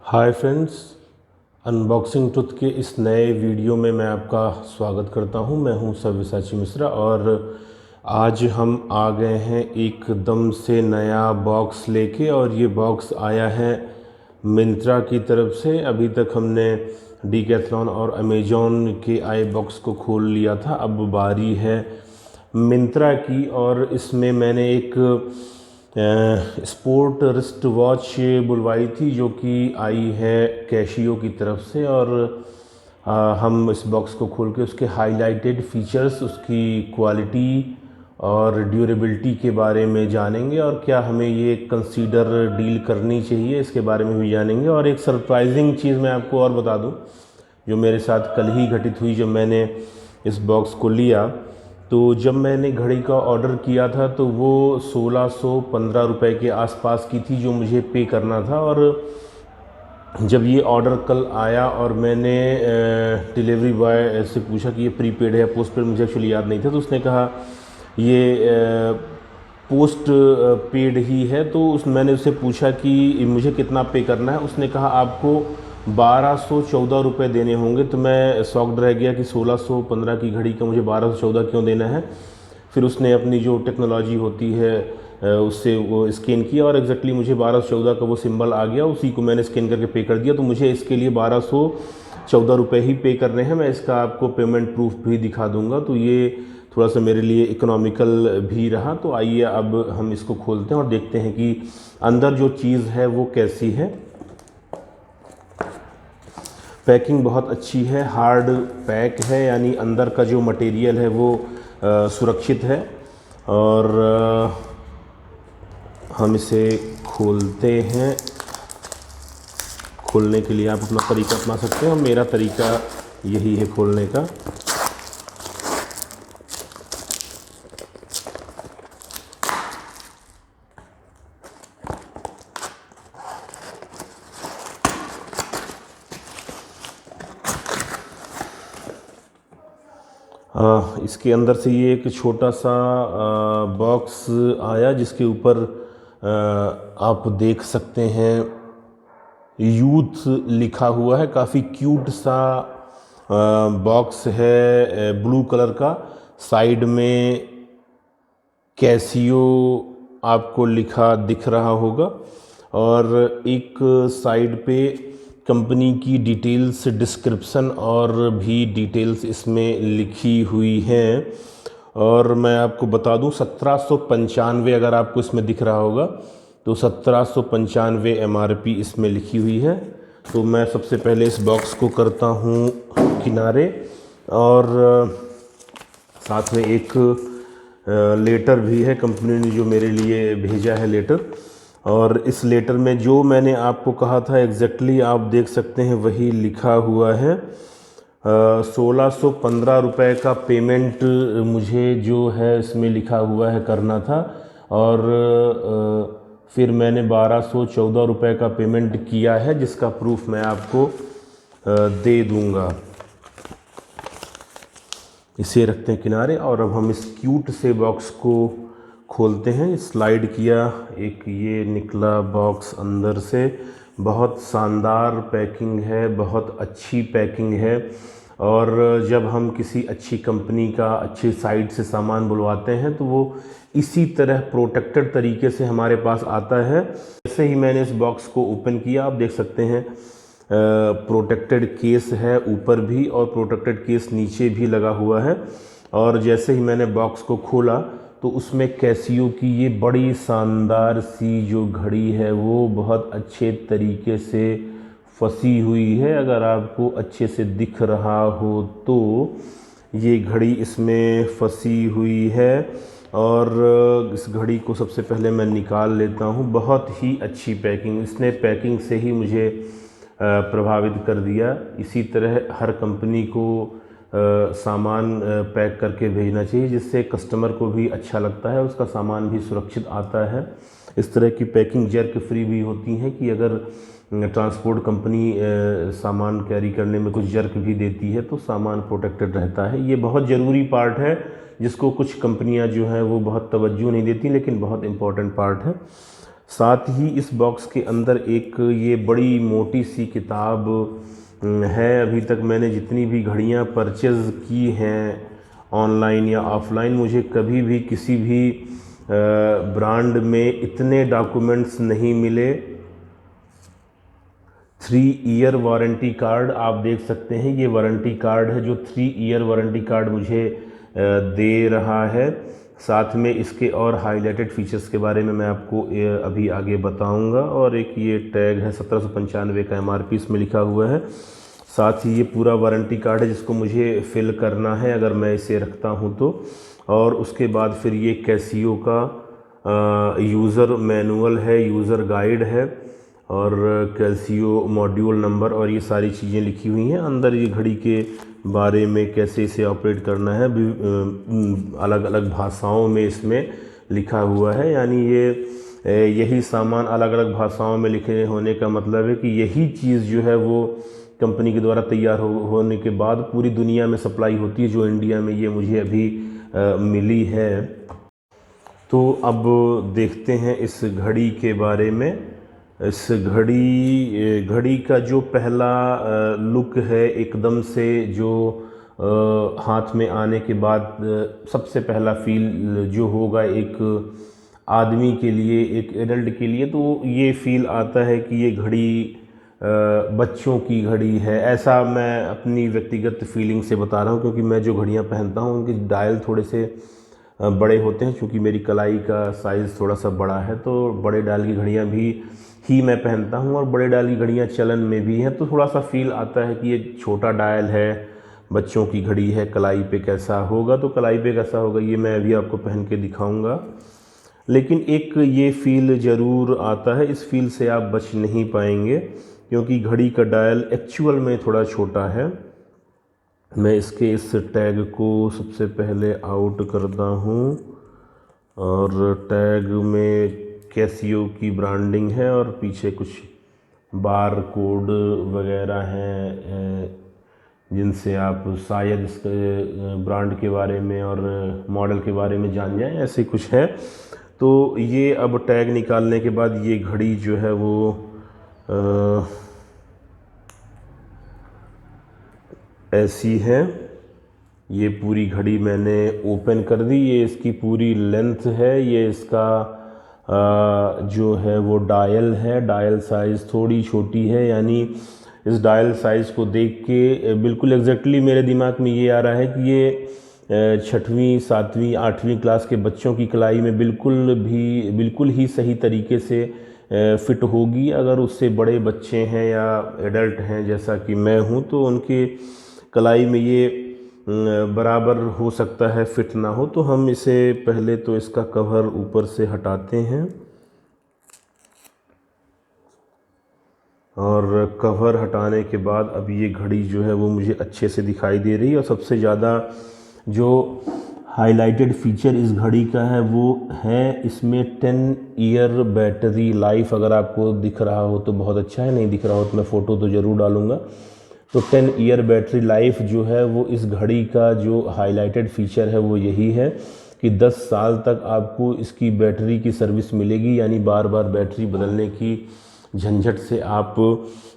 Hi friends, unboxing truth के इस नए वीडियो में मैं आपका स्वागत करता हूं। मैं हूं सव्यसाची मिश्रा और आज हम आ गए हैं एकदम से नया बॉक्स लेके। और ये बॉक्स आया है मिंत्रा की तरफ से। अभी तक हमने डीकैथलॉन और अमेजॉन के आए बॉक्स को खोल लिया था, अब बारी है मिंत्रा की। और इसमें मैंने एक स्पोर्ट रिस्ट वॉच बुलवाई थी जो कि आई है कैशियो की तरफ से। और हम इस बॉक्स को खोल के उसके हाइलाइटेड फीचर्स, उसकी क्वालिटी और ड्यूरेबिलिटी के बारे में जानेंगे और क्या हमें ये कंसीडर डील करनी चाहिए इसके बारे में भी जानेंगे। और एक सरप्राइजिंग चीज़ मैं आपको और बता दूं जो मेरे साथ कल ही घटित हुई। जब मैंने इस बॉक्स को लिया तो जब मैंने घड़ी का ऑर्डर किया था तो वो 1615 रुपये के आसपास की थी जो मुझे पे करना था। और जब ये ऑर्डर कल आया और मैंने डिलीवरी बॉय से पूछा कि ये प्रीपेड है पोस्ट पेड, मुझे एक्चुअली याद नहीं था, तो उसने कहा ये पोस्ट पेड ही है। तो मैंने उससे पूछा कि मुझे कितना पे करना है। उसने कहा आपको 1214 रुपये देने होंगे। तो मैं शॉक्ड रह गया कि 1615 की घड़ी का मुझे 1214 क्यों देना है। फिर उसने अपनी जो टेक्नोलॉजी होती है उससे वो स्कैन किया और एग्जैक्टली मुझे 1214 का वो सिंबल आ गया, उसी को मैंने स्कैन करके पे कर दिया। तो मुझे इसके लिए 1214 रुपये ही पे करने हैं। मैं इसका आपको पेमेंट प्रूफ भी दिखा दूंगा। तो ये थोड़ा सा मेरे लिए इकोनॉमिकल भी रहा। तो आइए अब हम इसको खोलते हैं और देखते हैं कि अंदर जो चीज़ है वो कैसी है। पैकिंग बहुत अच्छी है, हार्ड पैक है, यानी अंदर का जो मटेरियल है वो सुरक्षित है। और हम इसे खोलते हैं। खोलने के लिए आप अपना तरीका अपना सकते हैं और मेरा तरीका यही है खोलने का। इसके अंदर से ये एक छोटा सा बॉक्स आया जिसके ऊपर आप देख सकते हैं यूथ लिखा हुआ है। काफ़ी क्यूट सा बॉक्स है ब्लू कलर का। साइड में कैसियो आपको लिखा दिख रहा होगा और एक साइड पे कंपनी की डिटेल्स, डिस्क्रिप्शन और भी डिटेल्स इसमें लिखी हुई हैं। और मैं आपको बता दूं 1795 अगर आपको इसमें दिख रहा होगा तो 1795 MRP इसमें लिखी हुई है। तो मैं सबसे पहले इस बॉक्स को करता हूं किनारे और साथ में एक लेटर भी है, कंपनी ने जो मेरे लिए भेजा है लेटर। और इस लेटर में जो मैंने आपको कहा था एग्जैक्टली आप देख सकते हैं वही लिखा हुआ है। 1615 रुपये का पेमेंट मुझे जो है इसमें लिखा हुआ है करना था। और फिर मैंने 1214 रुपये का पेमेंट किया है जिसका प्रूफ मैं आपको दे दूंगा। इसे रखते हैं किनारे और अब हम इस क्यूट से बॉक्स को खोलते हैं। स्लाइड किया, एक ये निकला बॉक्स अंदर से। बहुत शानदार पैकिंग है, बहुत अच्छी पैकिंग है। और जब हम किसी अच्छी कंपनी का अच्छी साइट से सामान बुलवाते हैं तो वो इसी तरह प्रोटेक्टेड तरीके से हमारे पास आता है। जैसे ही मैंने इस बॉक्स को ओपन किया आप देख सकते हैं प्रोटेक्टेड केस है ऊपर भी और प्रोटेक्टेड केस नीचे भी लगा हुआ है। और जैसे ही मैंने बॉक्स को खोला तो उसमें कैसियो की ये बड़ी शानदार सी जो घड़ी है वो बहुत अच्छे तरीके से फंसी हुई है। अगर आपको अच्छे से दिख रहा हो तो ये घड़ी इसमें फंसी हुई है। और इस घड़ी को सबसे पहले मैं निकाल लेता हूँ। बहुत ही अच्छी पैकिंग, इसने पैकिंग से ही मुझे प्रभावित कर दिया। इसी तरह हर कंपनी को सामान पैक करके भेजना चाहिए जिससे कस्टमर को भी अच्छा लगता है, उसका सामान भी सुरक्षित आता है। इस तरह की पैकिंग जर्क फ्री भी होती हैं कि अगर ट्रांसपोर्ट कंपनी सामान कैरी करने में कुछ जर्क भी देती है तो सामान प्रोटेक्टेड रहता है। ये बहुत ज़रूरी पार्ट है जिसको कुछ कंपनियां जो हैं वो बहुत तवज्जो नहीं देती, लेकिन बहुत इम्पोर्टेंट पार्ट है। साथ ही इस बॉक्स के अंदर एक ये बड़ी मोटी सी किताब है। अभी तक मैंने जितनी भी घड़ियाँ परचेज़ की हैं ऑनलाइन या ऑफ़लाइन, मुझे कभी भी किसी भी ब्रांड में इतने डॉक्यूमेंट्स नहीं मिले। 3 ईयर वारंटी कार्ड आप देख सकते हैं, ये वारंटी कार्ड है जो 3 ईयर वारंटी कार्ड मुझे दे रहा है। साथ में इसके और हाईलाइटेड फीचर्स के बारे में मैं आपको अभी आगे बताऊंगा। और एक ये टैग है 1795 का MRP इसमें लिखा हुआ है। साथ ही ये पूरा वारंटी कार्ड है जिसको मुझे फिल करना है अगर मैं इसे रखता हूँ तो। और उसके बाद फिर ये कैसियो का यूज़र मैनुअल है, यूज़र गाइड है, और कैसियो मॉड्यूल नंबर और ये सारी चीज़ें लिखी हुई हैं। अंदर ये घड़ी के बारे में कैसे इसे ऑपरेट करना है अलग अलग भाषाओं में इसमें लिखा हुआ है। यानी ये यही सामान अलग अलग भाषाओं में लिखे होने का मतलब है कि यही चीज़ जो है वो कंपनी के द्वारा तैयार होने के बाद पूरी दुनिया में सप्लाई होती है, जो इंडिया में ये मुझे अभी मिली है। तो अब देखते हैं इस घड़ी के बारे में। इस घड़ी का जो पहला लुक है एकदम से जो हाथ में आने के बाद सबसे पहला फील जो होगा एक आदमी के लिए, एक एडल्ट के लिए, तो ये फील आता है कि ये घड़ी बच्चों की घड़ी है। ऐसा मैं अपनी व्यक्तिगत फीलिंग से बता रहा हूँ, क्योंकि मैं जो घड़ियाँ पहनता हूँ उनके डायल थोड़े से बड़े होते हैं। चूँकि मेरी कलाई का साइज़ थोड़ा सा बड़ा है तो बड़े डायल की घड़ियाँ भी ही मैं पहनता हूँ, और बड़े डायल की घड़ियाँ चलन में भी हैं। तो थोड़ा सा फील आता है कि ये छोटा डायल है, बच्चों की घड़ी है, कलाई पे कैसा होगा। तो कलाई पे कैसा होगा ये मैं अभी आपको पहन के दिखाऊंगा। लेकिन एक ये फील ज़रूर आता है, इस फील से आप बच नहीं पाएंगे, क्योंकि घड़ी का डायल एक्चुअल में थोड़ा छोटा है। मैं इसके इस टैग को सबसे पहले आउट करता हूँ, और टैग में कैसियो की ब्रांडिंग है और पीछे कुछ बार कोड वगैरह हैं जिनसे आप शायद इस ब्रांड के बारे में और मॉडल के बारे में जान जाएं, ऐसे कुछ है। तो ये अब टैग निकालने के बाद ये घड़ी जो है वो ऐसी है। ये पूरी घड़ी मैंने ओपन कर दी। ये इसकी पूरी लेंथ है। ये इसका जो है वो डायल है। डायल साइज़ थोड़ी छोटी है, यानी इस डायल साइज़ को देख के बिल्कुल एग्जैक्टली मेरे दिमाग में ये आ रहा है कि ये 6वीं 7वीं 8वीं क्लास के बच्चों की कलाई में बिल्कुल ही सही तरीके से फिट होगी। अगर उससे बड़े बच्चे हैं या एडल्ट हैं जैसा कि मैं हूँ, तो उनके कलाई में ये बराबर हो सकता है फिट ना हो। तो हम इसे पहले तो इसका कवर ऊपर से हटाते हैं, और कवर हटाने के बाद अब ये घड़ी जो है वो मुझे अच्छे से दिखाई दे रही है। और सबसे ज़्यादा जो हाईलाइटेड फीचर इस घड़ी का है वो है इसमें 10 ईयर बैटरी लाइफ। अगर आपको दिख रहा हो तो बहुत अच्छा है, नहीं दिख रहा हो तो मैं फ़ोटो तो ज़रूर डालूँगा। तो 10 ईयर बैटरी लाइफ जो है वो इस घड़ी का जो हाईलाइटेड फीचर है वो यही है कि 10 साल तक आपको इसकी बैटरी की सर्विस मिलेगी, यानी बार बार बैटरी बदलने की झंझट से आप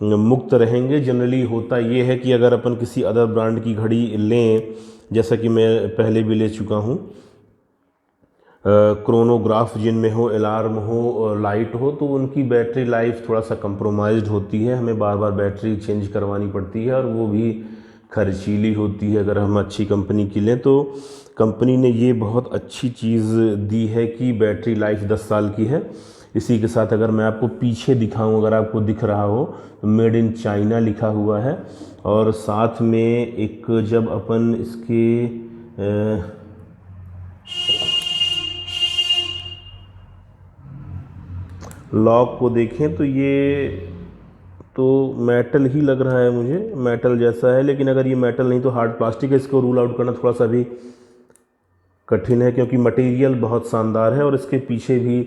मुक्त रहेंगे। जनरली होता ये है कि अगर अपन किसी अदर ब्रांड की घड़ी लें, जैसा कि मैं पहले भी ले चुका हूँ, क्रोनोग्राफ जिनमें हो, अलार्म हो, लाइट हो, तो उनकी बैटरी लाइफ थोड़ा सा कंप्रोमाइज्ड होती है। हमें बार बार बैटरी चेंज करवानी पड़ती है, और वो भी खर्चीली होती है अगर हम अच्छी कंपनी की लें। तो कंपनी ने ये बहुत अच्छी चीज़ दी है कि बैटरी लाइफ 10 साल की है। इसी के साथ अगर मैं आपको पीछे दिखाऊं, अगर आपको दिख रहा हो, तो मेड इन चाइना लिखा हुआ है। और साथ में एक जब अपन इसके लॉक को देखें तो ये तो मेटल ही लग रहा है मुझे, मेटल जैसा है। लेकिन अगर ये मेटल नहीं तो हार्ड प्लास्टिक है। इसको रूल आउट करना थोड़ा सा भी कठिन है, क्योंकि मटेरियल बहुत शानदार है। और इसके पीछे भी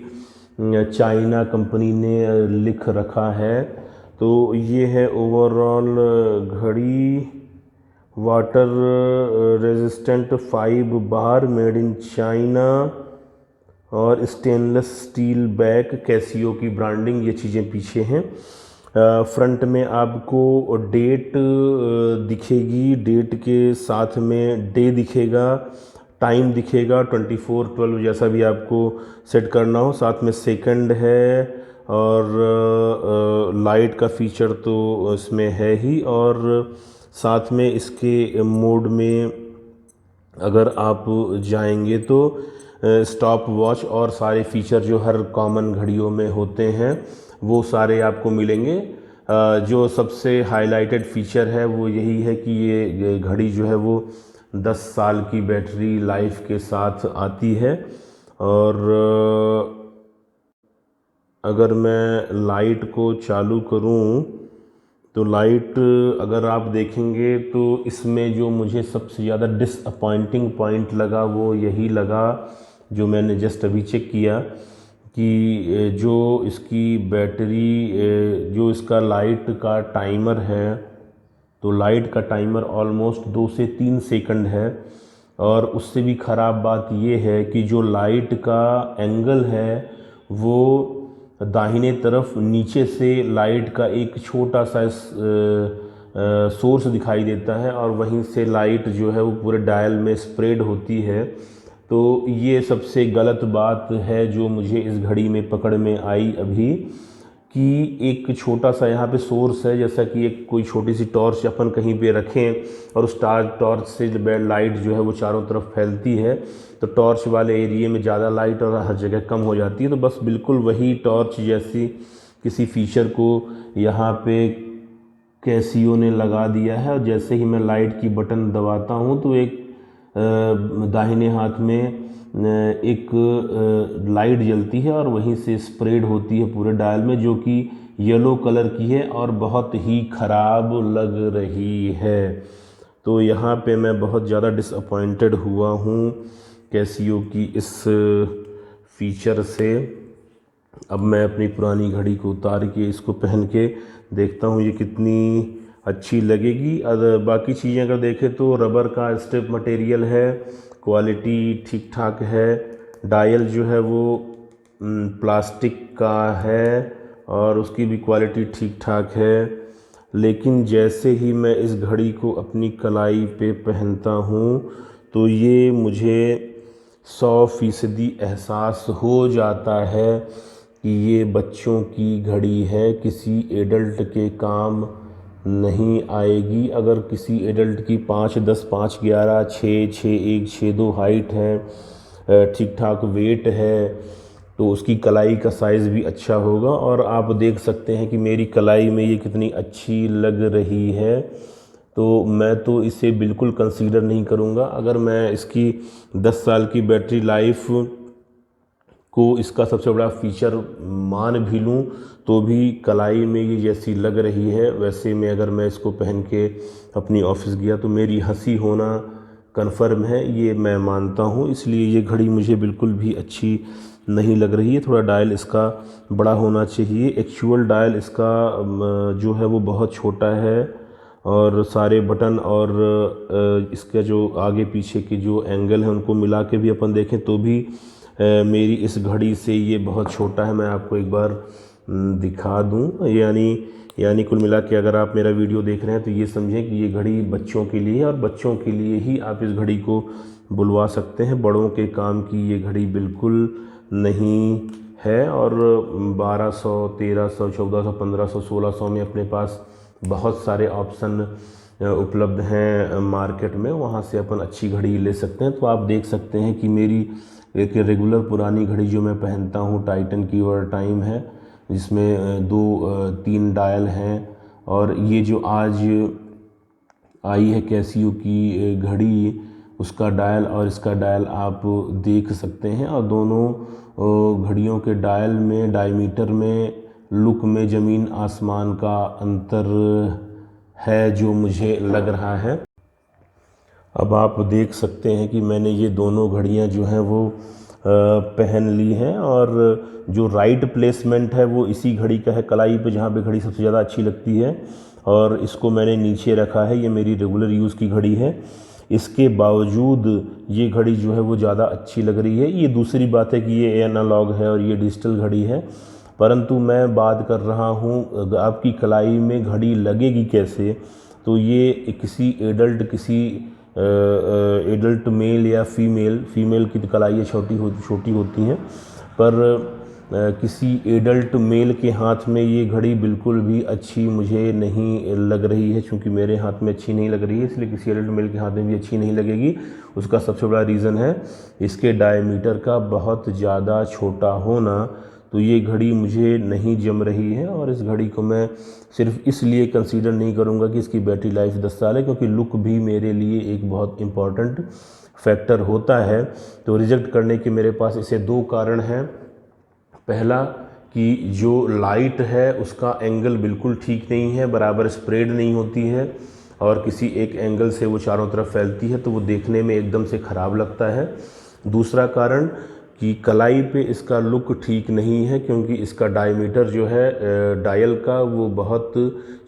चाइना कंपनी ने लिख रखा है। तो ये है ओवरऑल घड़ी, water resistant 5 bar, made in China, और स्टेनलेस स्टील बैक, कैसियो की ब्रांडिंग, ये चीज़ें पीछे हैं। फ्रंट में आपको डेट दिखेगी, डेट के साथ में डे दिखेगा, टाइम दिखेगा 24/12 जैसा भी आपको सेट करना हो। साथ में सेकंड है और लाइट का फीचर तो इसमें है ही, और साथ में इसके मोड में अगर आप जाएंगे तो स्टॉप वॉच और सारे फीचर जो हर कॉमन घड़ियों में होते हैं वो सारे आपको मिलेंगे। जो सबसे हाईलाइटेड फीचर है वो यही है कि ये घड़ी जो है वो 10 साल की बैटरी लाइफ के साथ आती है। और अगर मैं लाइट को चालू करूं तो लाइट अगर आप देखेंगे तो इसमें जो मुझे सबसे ज़्यादा डिसअपॉइंटिंग पॉइंट लगा वो यही लगा, जो मैंने जस्ट अभी चेक किया, कि जो इसकी बैटरी, जो इसका लाइट का टाइमर है, तो लाइट का टाइमर ऑलमोस्ट 2 से 3 सेकंड है। और उससे भी ख़राब बात ये है कि जो लाइट का एंगल है वो दाहिने तरफ नीचे से लाइट का एक छोटा सा सोर्स दिखाई देता है और वहीं से लाइट जो है वो पूरे डायल में स्प्रेड होती है। तो ये सबसे गलत बात है जो मुझे इस घड़ी में पकड़ में आई अभी, कि एक छोटा सा यहाँ पे सोर्स है, जैसा कि एक कोई छोटी सी टॉर्च अपन कहीं पे रखें और उस टॉर्च से लाइट जो है वो चारों तरफ फैलती है, तो टॉर्च वाले एरिया में ज़्यादा लाइट और हर जगह कम हो जाती है। तो बस बिल्कुल वही टॉर्च जैसी किसी फीचर को यहाँ पे कैसियो ने लगा दिया है। और जैसे ही मैं लाइट की बटन दबाता हूँ तो एक दाहिने हाथ में एक लाइट जलती है और वहीं से स्प्रेड होती है पूरे डायल में, जो कि येलो कलर की है और बहुत ही ख़राब लग रही है। तो यहाँ पे मैं बहुत ज़्यादा डिसअपॉइंटेड हुआ हूँ कैसियो की इस फीचर से। अब मैं अपनी पुरानी घड़ी को उतार के इसको पहन के देखता हूँ ये कितनी अच्छी लगेगी। अगर बाकी चीज़ें अगर देखें तो रबर का स्ट्रिप मटेरियल है, क्वालिटी ठीक ठाक है। डायल जो है वो प्लास्टिक का है और उसकी भी क्वालिटी ठीक ठाक है। लेकिन जैसे ही मैं इस घड़ी को अपनी कलाई पे पहनता हूँ तो ये मुझे 100% एहसास हो जाता है कि ये बच्चों की घड़ी है, किसी एडल्ट के काम नहीं आएगी। अगर किसी एडल्ट की 5'10", 5'11", 6'1", 6'2" हाइट है, ठीक ठाक वेट है, तो उसकी कलाई का साइज़ भी अच्छा होगा। और आप देख सकते हैं कि मेरी कलाई में ये कितनी अच्छी लग रही है। तो मैं तो इसे बिल्कुल कंसीडर नहीं करूँगा। अगर मैं इसकी 10 साल की बैटरी लाइफ को इसका सबसे बड़ा फीचर मान भी लूँ तो भी कलाई में ये जैसी लग रही है वैसे में अगर मैं इसको पहन के अपनी ऑफिस गया तो मेरी हंसी होना कन्फर्म है, ये मैं मानता हूँ। इसलिए ये घड़ी मुझे बिल्कुल भी अच्छी नहीं लग रही है। थोड़ा डायल इसका बड़ा होना चाहिए। एक्चुअल डायल इसका जो है वो बहुत छोटा है और सारे बटन और इसका जो आगे पीछे के जो एंगल है उनको मिला के भी अपन देखें तो भी मेरी इस घड़ी से ये बहुत छोटा है। मैं आपको एक बार दिखा दूं, यानी कुल मिला के अगर आप मेरा वीडियो देख रहे हैं तो ये समझें कि ये घड़ी बच्चों के लिए है और बच्चों के लिए ही आप इस घड़ी को बुलवा सकते हैं। बड़ों के काम की ये घड़ी बिल्कुल नहीं है। और 1200, 1300, 1400, 1500, 1600 में अपने पास बहुत सारे ऑप्शन उपलब्ध हैं मार्केट में, वहाँ से अपन अच्छी घड़ी ले सकते हैं। तो आप देख सकते हैं कि मेरी एक रेगुलर पुरानी घड़ी जो मैं पहनता हूँ टाइटन की और टाइम है, जिसमें 2-3 डायल हैं। और ये जो आज आई है कैसियो की घड़ी, उसका डायल और इसका डायल आप देख सकते हैं। और दोनों घड़ियों के डायल में, डायमीटर में, लुक में ज़मीन आसमान का अंतर है जो मुझे लग रहा है। अब आप देख सकते हैं कि मैंने ये दोनों घड़ियां जो हैं वो पहन ली हैं और जो राइट प्लेसमेंट है वो इसी घड़ी का है कलाई पे, जहाँ पे घड़ी सबसे ज़्यादा अच्छी लगती है। और इसको मैंने नीचे रखा है, ये मेरी रेगुलर यूज़ की घड़ी है। इसके बावजूद ये घड़ी जो है वो ज़्यादा अच्छी लग रही है। ये दूसरी बात है कि ये एनालॉग है और ये डिजिटल घड़ी है, परंतु मैं बात कर रहा हूँ आपकी कलाई में घड़ी लगेगी कैसे। तो ये किसी एडल्ट मेल या फीमेल की कलाइयाँ छोटी होती हैं, पर किसी एडल्ट मेल के हाथ में ये घड़ी बिल्कुल भी अच्छी मुझे नहीं लग रही है। चूँकि मेरे हाथ में अच्छी नहीं लग रही है, इसलिए किसी एडल्ट मेल के हाथ में भी अच्छी नहीं लगेगी। उसका सबसे बड़ा रीज़न है इसके डायमीटर का बहुत ज़्यादा छोटा होना। तो ये घड़ी मुझे नहीं जम रही है, और इस घड़ी को मैं सिर्फ इसलिए कंसीडर नहीं करूँगा कि इसकी बैटरी लाइफ 10 साल है, क्योंकि लुक भी मेरे लिए एक बहुत इम्पॉर्टेंट फैक्टर होता है। तो रिजेक्ट करने के मेरे पास इसे 2 कारण हैं। पहला कि जो लाइट है उसका एंगल बिल्कुल ठीक नहीं है, बराबर स्प्रेड नहीं होती है, और किसी एक एंगल से वो चारों तरफ फैलती है, तो वो देखने में एकदम से ख़राब लगता है। दूसरा कारण कि कलाई पे इसका लुक ठीक नहीं है, क्योंकि इसका डायमीटर जो है डायल का वो बहुत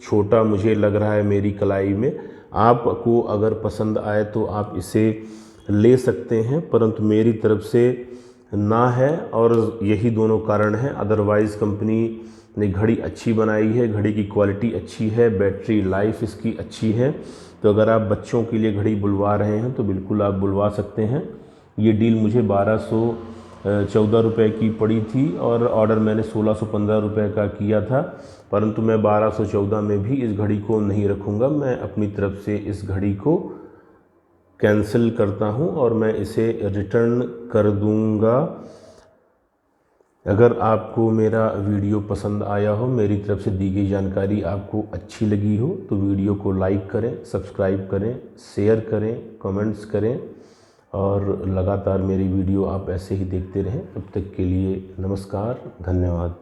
छोटा मुझे लग रहा है मेरी कलाई में। आपको अगर पसंद आए तो आप इसे ले सकते हैं, परंतु मेरी तरफ से ना है, और यही दोनों कारण हैं। अदरवाइज़ कंपनी ने घड़ी अच्छी बनाई है, घड़ी की क्वालिटी अच्छी है, बैटरी लाइफ इसकी अच्छी है। तो अगर आप बच्चों के लिए घड़ी बुलवा रहे हैं तो बिल्कुल आप बुलवा सकते हैं। ये डील मुझे 1214 रुपये की पड़ी थी, और ऑर्डर मैंने 1615 रुपये का किया था, परंतु मैं 1214 में भी इस घड़ी को नहीं रखूँगा। मैं अपनी तरफ से इस घड़ी को कैंसिल करता हूं और मैं इसे रिटर्न कर दूंगा। अगर आपको मेरा वीडियो पसंद आया हो, मेरी तरफ से दी गई जानकारी आपको अच्छी लगी हो, तो वीडियो को लाइक करें, सब्सक्राइब करें, शेयर करें, कमेंट्स करें, और लगातार मेरी वीडियो आप ऐसे ही देखते रहें। तब तक के लिए नमस्कार, धन्यवाद।